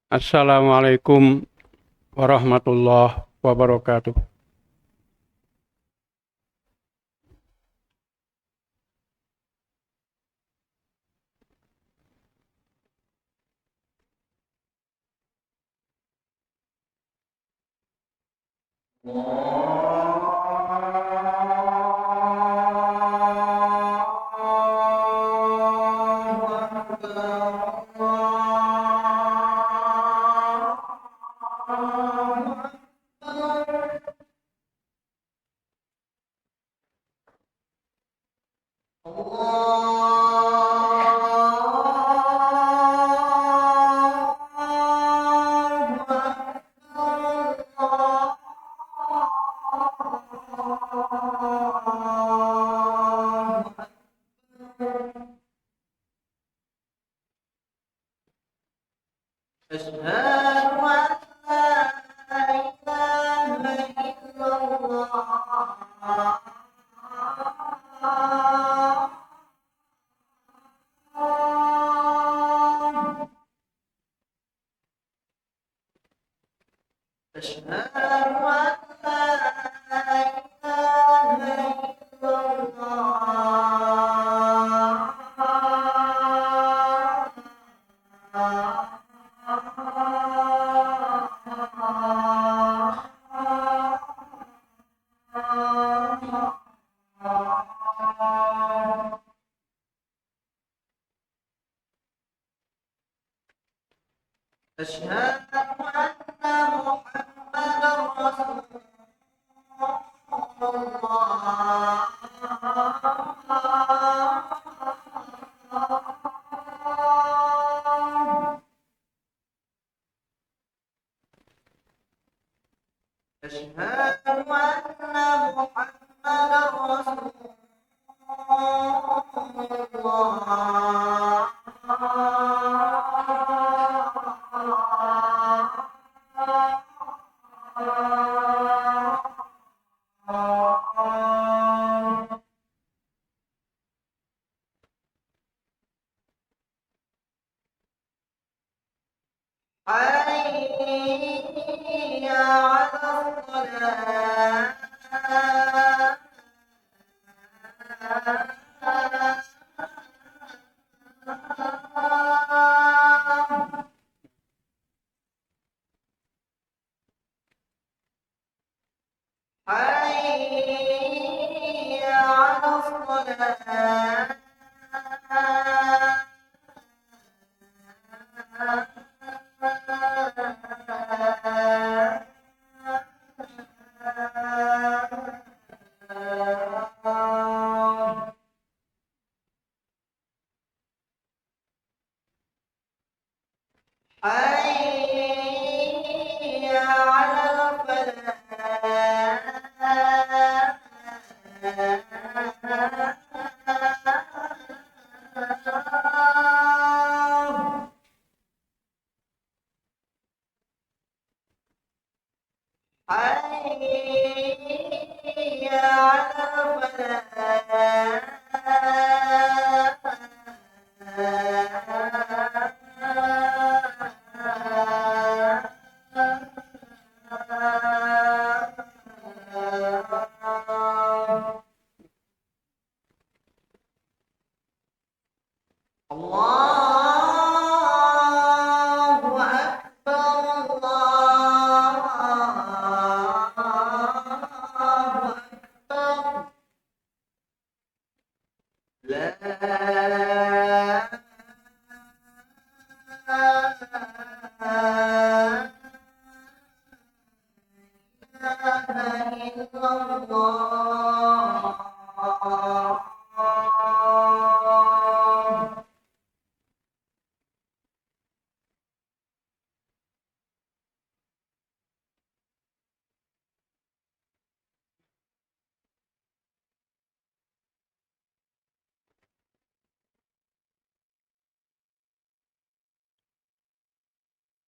Assalamualaikum warahmatullahi wabarakatuh.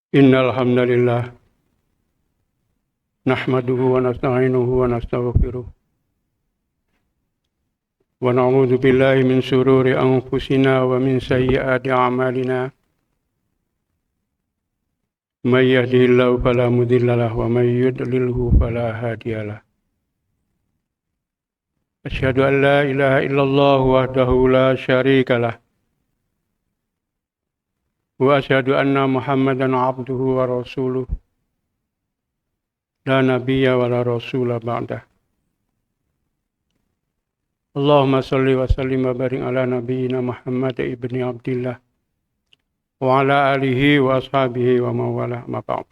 Innal hamdalillah nahmaduhu wa nasta'inuhu wa nastaghfiruh wa na'udzu billahi min shururi anfusina wa min sayyiati a'malina من يهده الله فلا مضل له ومن يضلله فلا هادي له أشهد أن لا إله إلا الله وحده لا شريك له وأشهد أن محمدا عبده ورسوله لا نبي ولا رسول بعده اللهم صل وسلم وبارك على نبينا محمد ابن عبد الله وعلى آله وأصحابه ومن والاه ما بعد.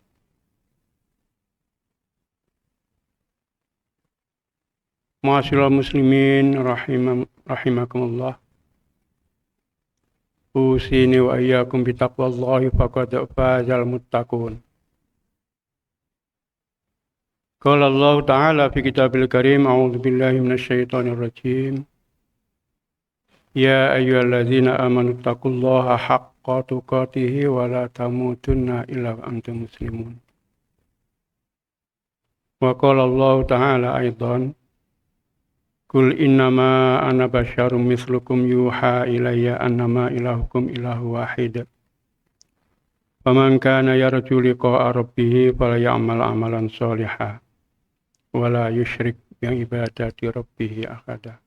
Ma'asyiral muslimin rahimakumullah. Usini wa iyyakum bitaqwallahi faqad fazal muttaqun. Qala Allah Ta'ala fi kitabil karim a'udzu billahi minasyaitonir rajim. Ya ayyuhalladzina amanu taqullaha haqqa tuqatih wa la tamutunna illa wa antum muslimun. Wa qala Allah Ta'ala aidan Kul innama ana basyarum mislukum yuha ilayya annama ilahukum ilahu wahid. Faman kana yarju liqa'a rabbih falya'mal amalan sholihan wa la yusyrik bi ibadati rabbih ahada.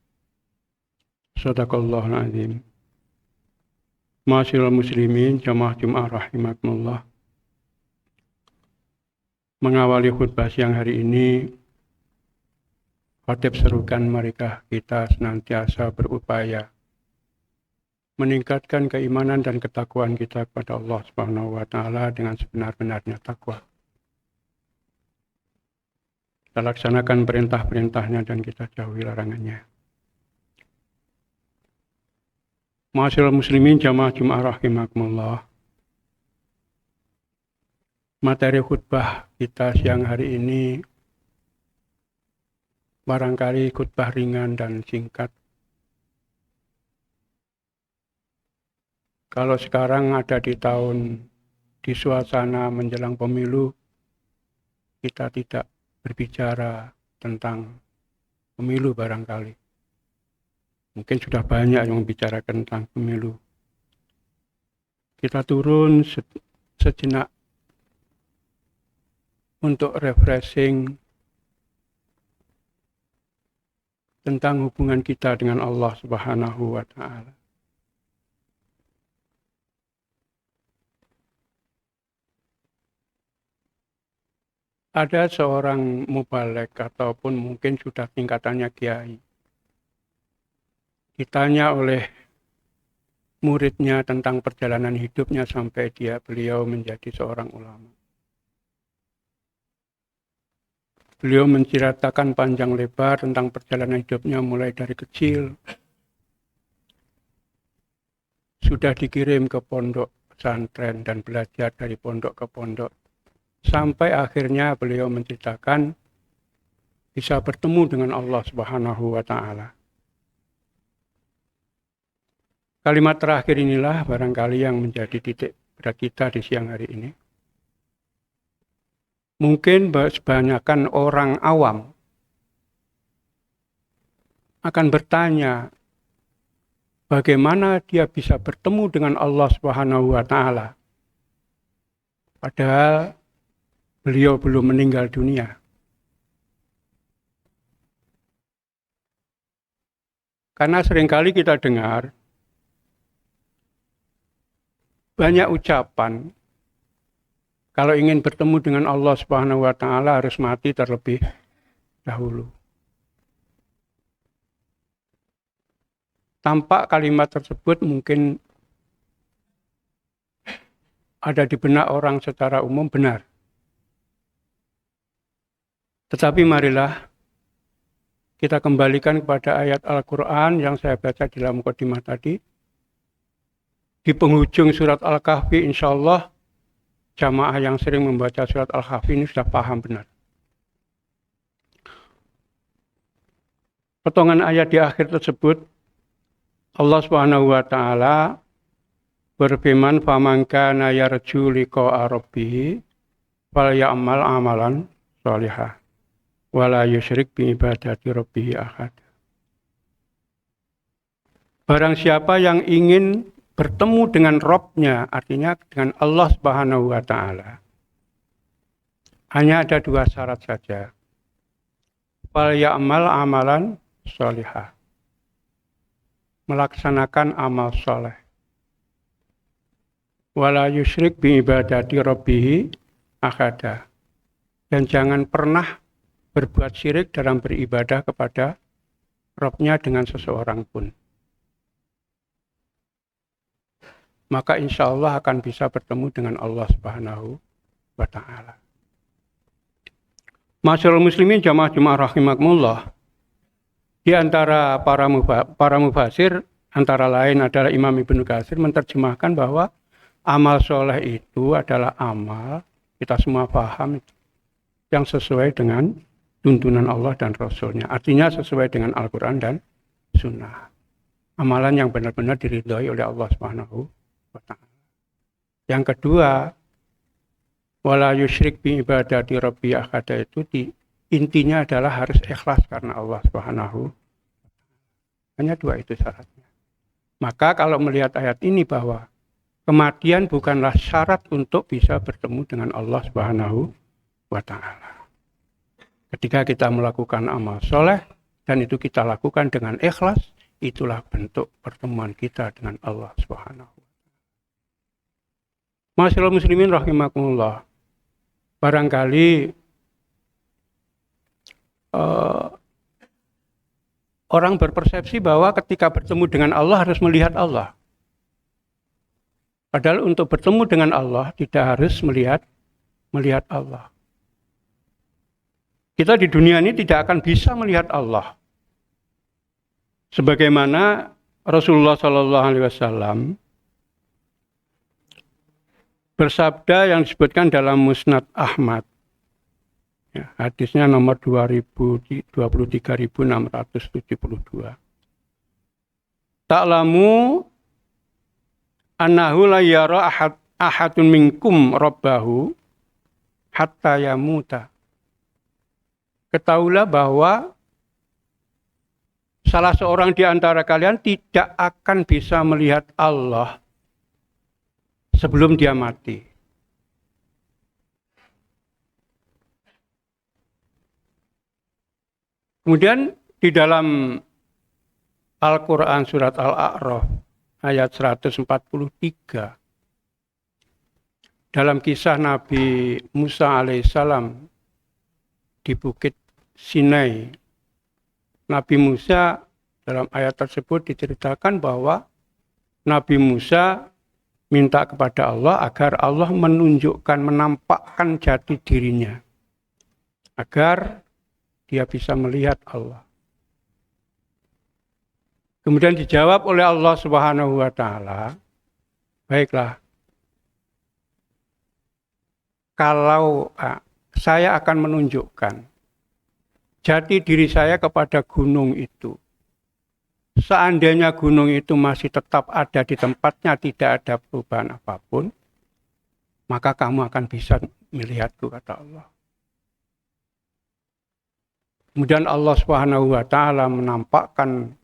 Shadaqallahul azim. Ma'asyiral muslimin jamaah Jumat rahimakumullah. Mengawali khutbah siang hari ini, Khatib serukan mereka kita senantiasa berupaya meningkatkan keimanan dan ketakwaan kita kepada Allah Subhanahu wa taala dengan sebenar-benarnya takwa. Kita laksanakan perintah-perintahnya dan kita jauhi larangannya. Ma'asyiral muslimin jamaah Jumat rahimakumullah. Materi khutbah kita siang hari ini barangkali khutbah ringan dan singkat. Kalau sekarang ada di suasana menjelang pemilu, kita tidak berbicara tentang pemilu barangkali. Mungkin sudah banyak yang membicarakan tentang pemilu. Kita turun sejenak untuk refreshing tentang hubungan kita dengan Allah Subhanahu wa taala. Ada seorang mubalek ataupun mungkin sudah tingkatannya kiai. Ditanya oleh muridnya tentang perjalanan hidupnya sampai beliau menjadi seorang ulama. Beliau menceritakan panjang lebar tentang perjalanan hidupnya mulai dari kecil. Sudah dikirim ke pondok pesantren dan belajar dari pondok ke pondok. Sampai akhirnya beliau menceritakan bisa bertemu dengan Allah Subhanahu wa taala. Kalimat terakhir inilah barangkali yang menjadi titik berat kita di siang hari ini. Mungkin kebanyakan orang awam akan bertanya bagaimana dia bisa bertemu dengan Allah Subhanahu wa taala padahal beliau belum meninggal dunia. Karena seringkali kita dengar banyak ucapan kalau ingin bertemu dengan Allah Subhanahu wa taala harus mati terlebih dahulu. Tampak kalimat tersebut mungkin ada di benak orang secara umum benar. Tetapi marilah kita kembalikan kepada ayat Al-Quran yang saya baca di dalam mukadimah tadi. Di penghujung surat Al-Kahfi insyaallah jamaah yang sering membaca surat Al-Kahfi ini sudah paham benar. Potongan ayat di akhir tersebut Allah Subhanahu wa taala berfirman faman kana yarju liqa'a rabbih falya'mal amalan sholihah wala yusyrik bi ibadati rabbih ahad. Barang siapa yang ingin bertemu dengan Rabb-nya, artinya dengan Allah Subhanahu wa taala, hanya ada 2 syarat saja. Fal ya'mal amalan sholihah. Melaksanakan amal soleh. Wala yusyrik bi ibadati rabbih ahada. Dan jangan pernah berbuat syirik dalam beribadah kepada Rabb-nya dengan seseorang pun. Maka insya Allah akan bisa bertemu dengan Allah Subhanahu wa Ta'ala. Masyaallah muslimin jamaah rahimakumullah. Di antara para mufasir, antara lain adalah Imam Ibnu Katsir menerjemahkan bahwa amal soleh itu adalah amal, kita semua paham, yang sesuai dengan tuntunan Allah dan Rasul-Nya. Artinya sesuai dengan Al-Quran dan Sunnah. Amalan yang benar-benar diridhoi oleh Allah Subhanahu wa Ta'ala. Yang kedua, wala yusyrik bi ibadati rabbi ahada itu intinya adalah harus ikhlas karena Allah Subhanahu. Hanya 2 itu syaratnya. Maka kalau melihat ayat ini bahwa kematian bukanlah syarat untuk bisa bertemu dengan Allah Subhanahu wa Ta'ala. Ketika kita melakukan amal soleh dan itu kita lakukan dengan ikhlas, itulah bentuk pertemuan kita dengan Allah Subhanahu wa Ta'ala. Masyaallah muslimin rahimakumullah. Barangkali orang berpersepsi bahwa ketika bertemu dengan Allah harus melihat Allah. Padahal untuk bertemu dengan Allah tidak harus melihat Allah. Kita di dunia ini tidak akan bisa melihat Allah. Sebagaimana Rasulullah SAW bersabda yang disebutkan dalam Musnad Ahmad. Ya, hadisnya nomor 23.672. Ta'lamu annahu la yara ahadun minkum rabbahu hatta yamuta. Ketahuilah bahwa salah seorang di antara kalian tidak akan bisa melihat Allah sebelum dia mati. Kemudian di dalam Al-Quran surat Al-A'raf ayat 143 dalam kisah Nabi Musa alaihissalam di Bukit Sinai. Nabi Musa dalam ayat tersebut diceritakan bahwa Nabi Musa minta kepada Allah agar Allah menunjukkan, menampakkan jati dirinya. Agar dia bisa melihat Allah. Kemudian dijawab oleh Allah Subhanahu wa Ta'ala, baiklah, kalau saya akan menunjukkan jati diri saya kepada gunung itu. Seandainya gunung itu masih tetap ada di tempatnya, tidak ada perubahan apapun, maka kamu akan bisa melihatku, kata Allah. Kemudian Allah Subhanahu wa Ta'ala menampakkan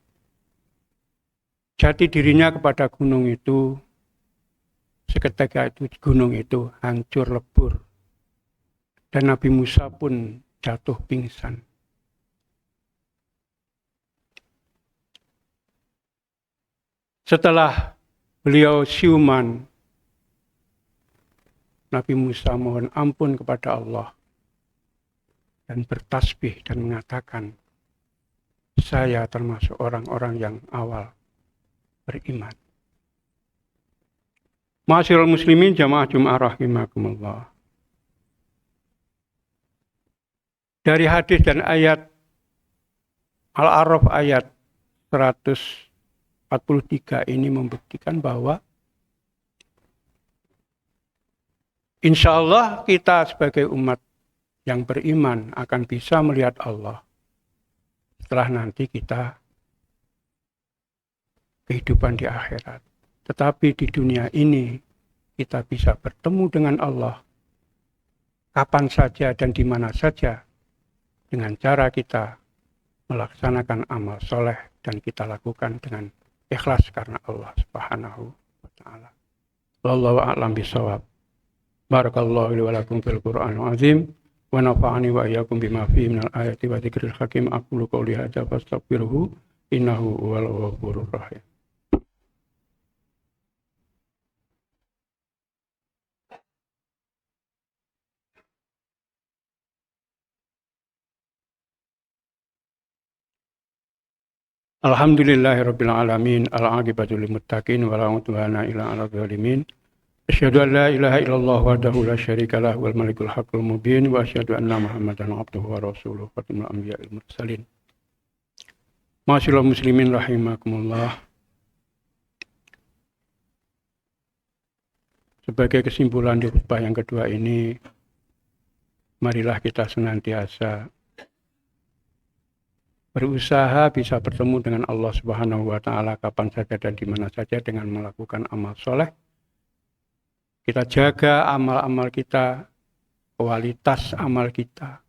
jati dirinya kepada gunung itu. Seketika itu gunung itu hancur lebur. Dan Nabi Musa pun jatuh pingsan. Setelah beliau siuman, Nabi Musa mohon ampun kepada Allah dan bertasbih dan mengatakan, saya termasuk orang-orang yang awal beriman. Ma'asyiral muslimin jamaah Jumat rahimakumullah. Dari hadis dan ayat Al-A'raf ayat 143 ini membuktikan bahwa insya Allah kita sebagai umat yang beriman akan bisa melihat Allah setelah nanti kita kehidupan di akhirat. Tetapi di dunia ini kita bisa bertemu dengan Allah kapan saja dan di mana saja dengan cara kita melaksanakan amal soleh dan kita lakukan dengan ikhlas karena Allah Subhanahu wa Ta'ala. Wallahu a'lam bishawab. Barakallahu li wa lakum fil Qur'anil azim. wa nafa'ani wa iyyakum bima fihi minal ayati wa dzikril hakim. Aqulu qouli hadza fastaghfiruhu innahu huwal ghafurur rahim. Alhamdulillahirabbil alamin, al-aqibatu lil muttaqin wa la udwana illa 'alal zalimin. Asyhadu an la ilaha illallah wahdahu la syarika lahu wal malikul haqqul mubin wa asyhadu anna Muhammadan 'abduhu wa rasuluhu khatamul anbiya'il mursalin. Ma'asyiral muslimin rahimakumullah. Sebagai kesimpulan di khutbah yang kedua ini, marilah kita senantiasa berusaha bisa bertemu dengan Allah Subhanahu wa taala kapan saja dan di mana saja dengan melakukan amal soleh. Kita jaga amal-amal kita, kualitas amal kita.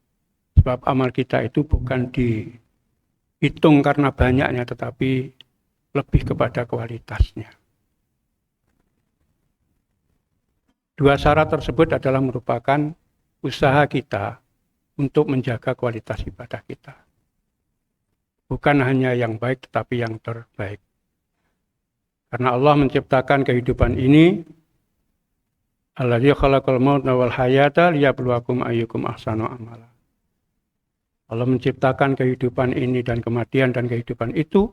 Sebab amal kita itu bukan dihitung karena banyaknya, tetapi lebih kepada kualitasnya. Dua syarat tersebut adalah merupakan usaha kita untuk menjaga kualitas ibadah kita. Bukan hanya yang baik, tetapi yang terbaik. Karena Allah menciptakan kehidupan ini, Alladzi khalaqal mauta wal hayata liyabluwakum ayyukum ahsanu amala. Allah menciptakan kehidupan ini dan kematian dan kehidupan itu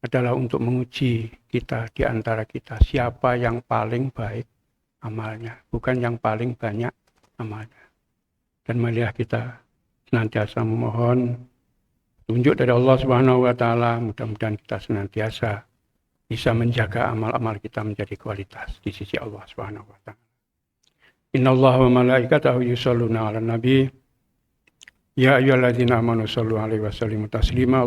adalah untuk menguji kita di antara kita. Siapa yang paling baik amalnya, bukan yang paling banyak amalnya. Dan marilah kita senantiasa memohon tunjuk dari Allah Subhanahu wa taala, mudah-mudahan kita senantiasa bisa menjaga amal-amal kita menjadi kualitas di sisi Allah Subhanahu wa taala. Innallaha wa malaikatahu yusholluna 'alan nabi ya ayyuhalladzina amanu shollu 'alaihi wa sallimu taslima.